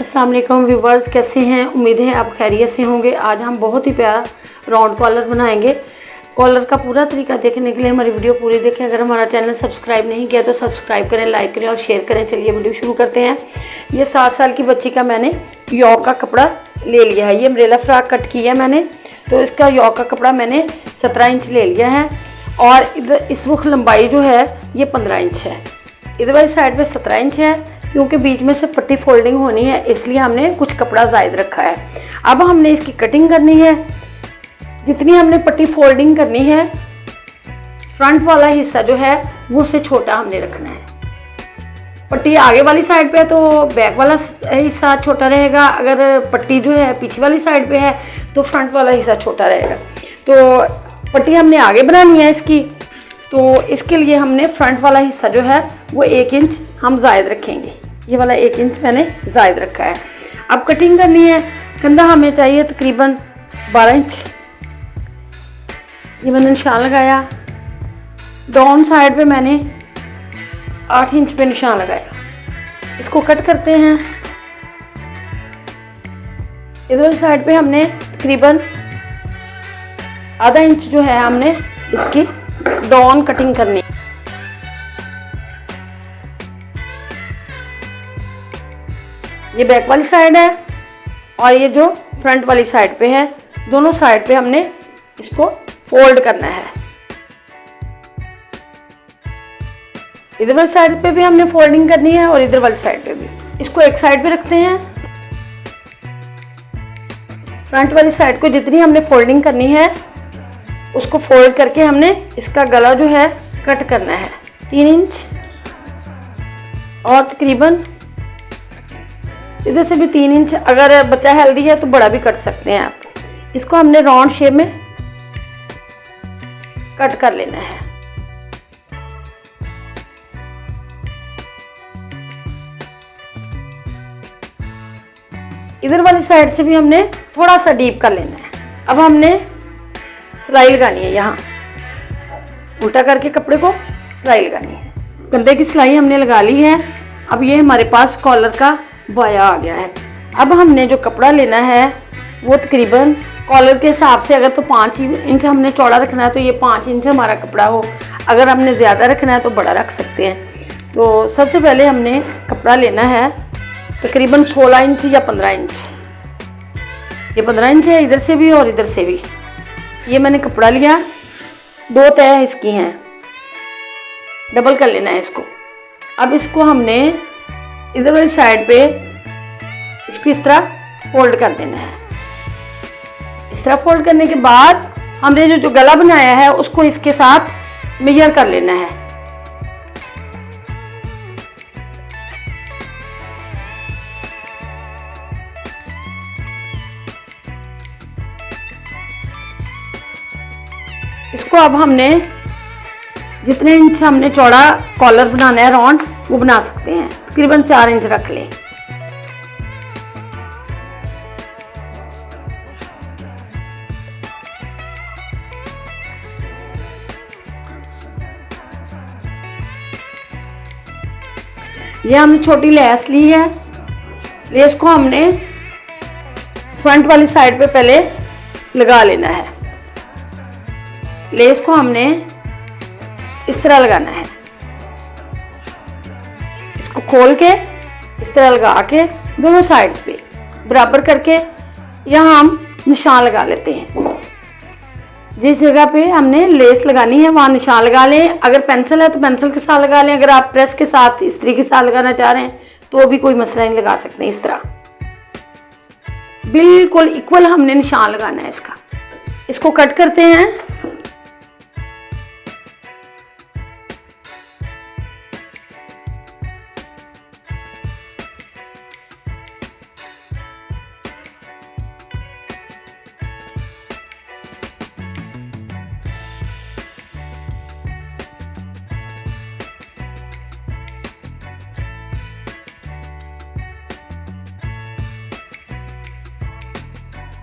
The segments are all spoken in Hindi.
अस्सलाम वालेकुम व्यूवर्स, कैसे हैं? उम्मीद है आप खैरियत से होंगे। आज हम बहुत ही प्यारा राउंड कॉलर बनाएंगे। कॉलर का पूरा तरीका देखने के लिए हमारी वीडियो पूरी देखें। अगर हमारा चैनल सब्सक्राइब नहीं किया तो सब्सक्राइब करें, लाइक करें और शेयर करें। चलिए वीडियो शुरू करते हैं। ये 7 साल की बच्ची का मैंने यॉक का कपड़ा ले लिया है। ये अम्ब्रेला फ्रॉक कट की है मैंने, तो इसका यॉक का कपड़ा मैंने 17 इंच ले लिया है और इधर इस रुख लंबाई जो है ये 15 इंच है। इधर वाली साइड पे 17 इंच है, क्योंकि बीच में से पट्टी फोल्डिंग होनी है इसलिए हमने कुछ कपड़ा ज़ायद रखा है। अब हमने इसकी कटिंग करनी है। जितनी हमने पट्टी फोल्डिंग करनी है, फ्रंट वाला हिस्सा जो है वो उससे छोटा हमने रखना है। पट्टी आगे वाली साइड पे है तो बैक वाला हिस्सा छोटा रहेगा, अगर पट्टी जो है पीछे वाली साइड पे है तो फ्रंट वाला हिस्सा छोटा रहेगा। तो पट्टी हमने आगे बनानी है इसकी, तो इसके लिए हमने फ्रंट वाला हिस्सा जो है वो 1 इंच हम ज़ायद रखेंगे। ये वाला 1 इंच मैंने ज़ायद रखा है। अब कटिंग करनी है। कंधा हमें चाहिए तकरीबन 12 इंच। ये मैंने निशान लगाया। डाउन साइड पे मैंने 8 इंच पे निशान लगाया। इसको कट करते हैं। इधर साइड पे हमने तकरीबन आधा इंच जो है हमने इसकी डाउन कटिंग करनी। ये बैक वाली साइड है और ये जो फ्रंट वाली साइड पे है, दोनों साइड पे हमने इसको फोल्ड करना है। इधर वाली साइड पे भी हमने फोल्डिंग करनी है और इधर वाली साइड पे भी। इसको एक साइड पे रखते हैं। फ्रंट वाली साइड को जितनी हमने फोल्डिंग करनी है उसको फोल्ड करके हमने इसका गला जो है कट करना है 3 इंच और तकरीबन इधर से भी 3 इंच। अगर बच्चा हेल्दी है तो बड़ा भी कट सकते हैं आप। इसको हमने राउंड शेप में कट कर लेना है। इधर वाली साइड से भी हमने थोड़ा सा डीप कर लेना है। अब हमने सिलाई लगानी है। यहाँ उल्टा करके कपड़े को सिलाई लगानी है। कंधे की सिलाई हमने लगा ली है। अब ये हमारे पास कॉलर का वाया आ गया है। अब हमने जो कपड़ा लेना है वो तकरीबन कॉलर के हिसाब से, अगर तो 5 इंच हमने चौड़ा रखना है तो ये 5 इंच हमारा कपड़ा हो। अगर हमने ज़्यादा रखना है तो बड़ा रख सकते हैं। तो सबसे पहले हमने कपड़ा लेना है तकरीबन 16 इंच या 15 इंच। ये 15 इंच है इधर से भी और इधर से भी। ये मैंने कपड़ा लिया, 2 तह इसकी हैं, डबल कर लेना है इसको। अब इसको हमने इधर वाली साइड पे इसको इस तरह फोल्ड कर देना है। इस तरह फोल्ड करने के बाद हमने जो गला बनाया है उसको इसके साथ मेजर कर लेना है। इसको अब हमने जितने इंच हमने चौड़ा कॉलर बनाना है राउंड वो बना सकते हैं। तकरीबन 4 इंच रख लें। ये हमने छोटी लेस ली है। लेस को हमने फ्रंट वाली साइड पे पहले लगा लेना है। लेस को हमने इस तरह लगाना है। इसको खोल के इस तरह लगा के दोनों साइड्स पे बराबर करके यहाँ हम निशान लगा लेते हैं। जिस जगह पे हमने लेस लगानी है वहाँ निशान लगा लें। अगर पेंसिल है तो पेंसिल के साथ लगा लें। अगर आप प्रेस के साथ इस्त्री के साथ लगाना चाह रहे हैं तो भी कोई मसला नहीं, लगा सकते हैं। इस तरह बिल्कुल इक्वल हमने निशान लगाना है इसका। इसको कट करते हैं।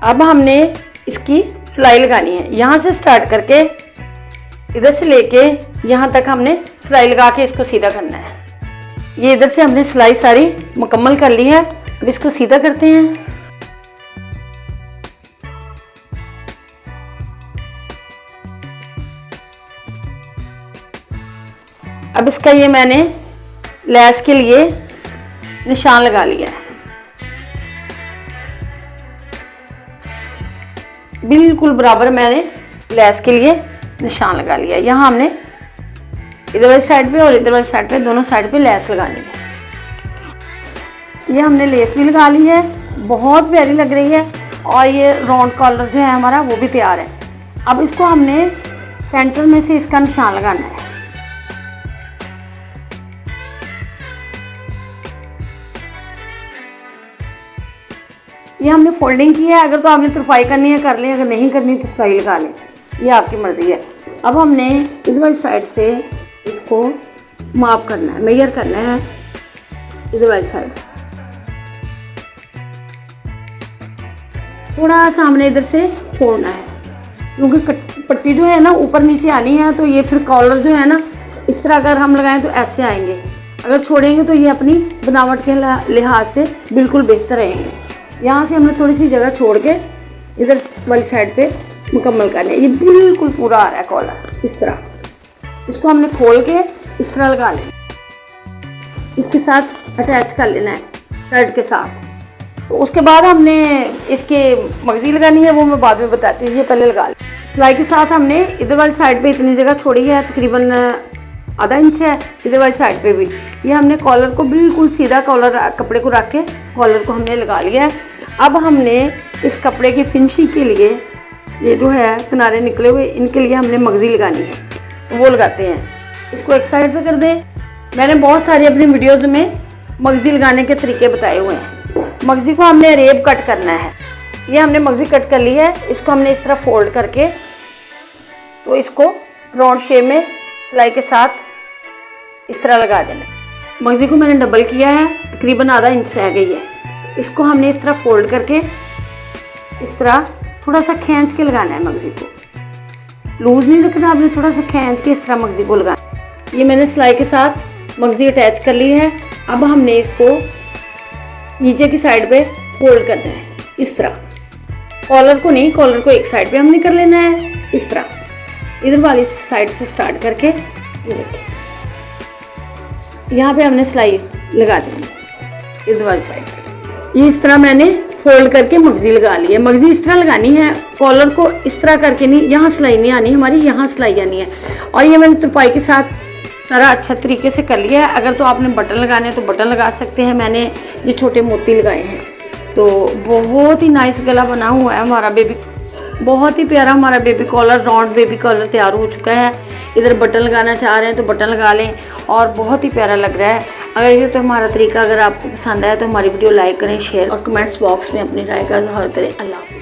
अब हमने इसकी सिलाई लगानी है। यहाँ से स्टार्ट करके इधर से लेके यहाँ तक हमने सिलाई लगा के इसको सीधा करना है। ये इधर से हमने सिलाई सारी मुकम्मल कर ली है। अब इसको सीधा करते हैं। अब इसका ये मैंने लैस के लिए निशान लगा लिया है, बिल्कुल बराबर मैंने लैस के लिए निशान लगा लिया। यहाँ हमने इधर वाली साइड पे और इधर वाली साइड पे, दोनों साइड पे लैस लगानी है। ये हमने लेस भी लगा ली है, बहुत प्यारी लग रही है। और ये राउंड कॉलर जो है हमारा वो भी तैयार है। अब इसको हमने सेंटर में से इसका निशान लगाना है। ये हमने फोल्डिंग की है, अगर तो आपने तुरपाई करनी है कर लें, अगर नहीं करनी तो सिलाई लगा लें, ये आपकी मर्जी है। अब हमने इधर वाली साइड से इसको माप करना है, मेजर करना है इधर वाली साइड से। थोड़ा सा हमने इधर से छोड़ना है, क्योंकि पट्टी जो है ना ऊपर नीचे आनी है, तो ये फिर कॉलर जो है ना इस तरह अगर हम लगाएं तो ऐसे आएंगे, अगर छोड़ेंगे तो ये अपनी बनावट के लिहाज से बिल्कुल बेहतर रहेंगे। यहाँ से हमने थोड़ी सी जगह छोड़ के इधर वाली साइड पे मुकम्मल करना है। ये बिल्कुल पूरा आ रहा है कॉलर इस तरह। इसको हमने खोल के इस तरह लगा लेना, इसके साथ अटैच कर लेना है शर्ट के साथ। तो उसके बाद हमने इसके मगजी लगानी है, वो मैं बाद में बताती हूँ, ये पहले लगा लें। सिलाई के साथ हमने इधर वाली साइड पे इतनी जगह छोड़ी है, तकरीबन आधा इंच है, इधर वाली साइड पे भी। ये हमने कॉलर को बिल्कुल सीधा कॉलर कपड़े को रख के कॉलर को हमने लगा लिया है। अब हमने इस कपड़े की फिनिशिंग के लिए ये जो है किनारे निकले हुए, इनके लिए हमने मगजी लगानी है, तो वो लगाते हैं। इसको एक साइड पे कर दें। मैंने बहुत सारी अपनी वीडियोज़ में मगजी लगाने के तरीके बताए हुए हैं। मगजी को हमने रेब कट करना है। ये हमने मगजी कट कर ली है, इसको हमने इस तरह फोल्ड करके तो इसको राउंड शेप में सिलाई के साथ इस तरह लगा देना। मगजी को मैंने डबल किया है, तकरीबन आधा इंच रह गई है। इसको हमने इस तरह फोल्ड करके इस तरह थोड़ा सा खींच के लगाना है। मगजी को लूज नहीं रखना, आपने थोड़ा सा खींच के इस तरह मगजी को लगाना। ये मैंने सिलाई के साथ मगजी अटैच कर ली है। अब हमने इसको नीचे की साइड पे फोल्ड करना है इस तरह। कॉलर को नहीं, कॉलर को एक साइड पे हमने कर लेना है इस तरह। इधर वाली साइड से स्टार्ट करके यहाँ पे हमने सिलाई लगा देनी है इधर वाली साइड। ये इस तरह मैंने फोल्ड करके मगजी लगा ली है। मगजी इस तरह लगानी है, कॉलर को इस तरह करके नहीं, यहाँ सिलाई नहीं आनी हमारी, यहाँ सिलाई आनी है। और ये मैंने तुरपाई के साथ सारा अच्छा तरीके से कर लिया है। अगर तो आपने बटन लगाने हैं तो बटन लगा सकते हैं। मैंने ये छोटे मोती लगाए हैं, तो बहुत ही नाइस गला बना हुआ है हमारा बेबी, बहुत ही प्यारा हमारा baby collar, round baby collar तैयार हो चुका है। इधर बटन लगाना चाह रहे हैं तो बटन लगा लें, और बहुत ही प्यारा लग रहा है। अगर ये तो हमारा तरीका अगर आपको पसंद आया तो हमारी वीडियो लाइक करें, शेयर और कमेंट्स बॉक्स में अपनी राय का इज़हार करें। अल्लाह।